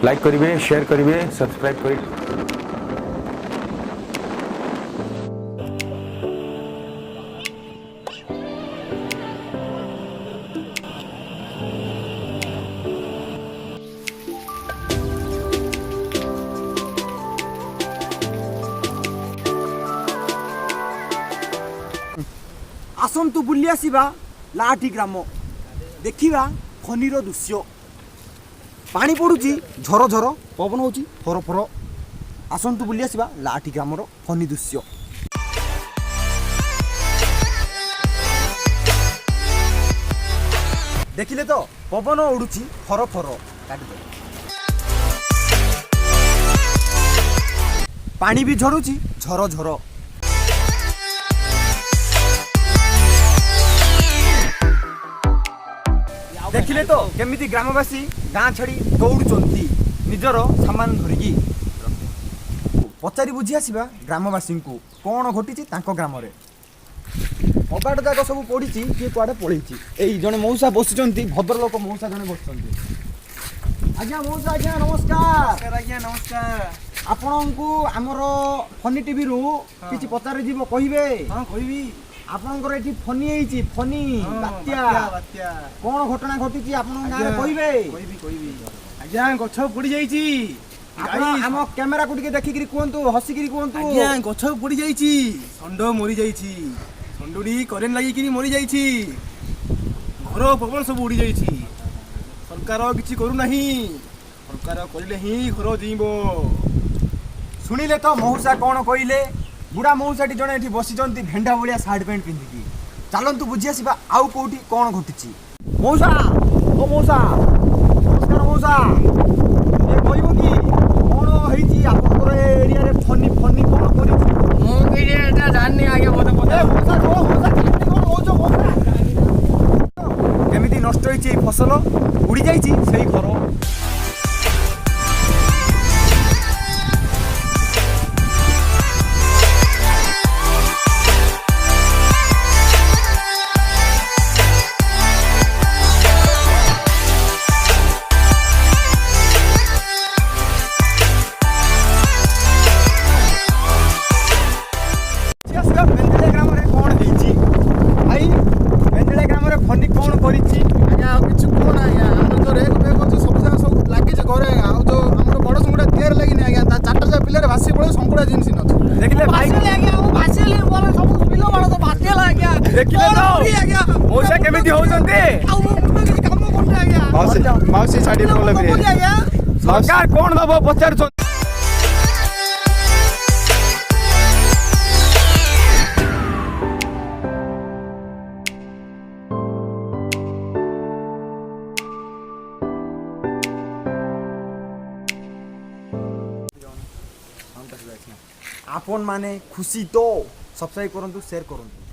Like करेंगे, share करेंगे, subscribe करें। आसतु बुली आसिबा लाठी ग्राम देखिबा खनिर दृश्य पानी पड़ुची झर झर पवन होची फर फर आसतु बुली आसिबा लाठी ग्रामर खनि दृश्य देखिले तो पवन उड़ुची फर फर पानी भी झरुची झर झर देखिले तो केमिति ग्रामवासी गाँ छाड़ी दौड़ुचंती निजर सामान धरिकी पचारि बुझी आसिबा ग्रामवासी को कौन घटी ग्राम कबाट जाक सब पड़ी किए कुआडे पलैची एई जने मौसा बसिचंती भद्रलोक मौसा जने बसिचंती आज्ञा मौसा आज्ञा नमस्कार आज्ञा नमस्कार आपनकु हमर फनी टीवी रु किछि पचारि जीव कहिबे हां कहिबी आपनकर एठी फनी हेची फनी बात्या बात्या कोन घटना घटिची आपन गारे कहिबे कहिबी आज्ञा गछ पड़ी जाईची आपण हम कैमरा को देखि करी कोंतु हसी करी कोंतु आज्ञा गछ पड़ी जाईची संड मरि जाईची संडुडी करेंट लागि करी मरि जाईची घर पवन सब उड़ी जाईची सरकार किछि करू नाही सरकार कइले ही घर जीवो सुनिले तो मौसा कोन कइले बुढ़ा मौसाटी जड़े ये बसीचंती भेंडा भाया सार्ट पैंट पिंधिकी चलतु बुझी आसवा आउ कौटी कौन घटी मौसा ओ मौसा नमस्कार मौसा ये कहब कि कौन होती आपंकर एरिया रे फनी फनी कौन कर जानी आगे केमिति नष्ट होई फसल उड़ी जाइए से घर माउसी छाड़ी सरकार कौन दब पचार आपन माने खुशी तो सब्सक्राइब करंतु शेयर करंतु।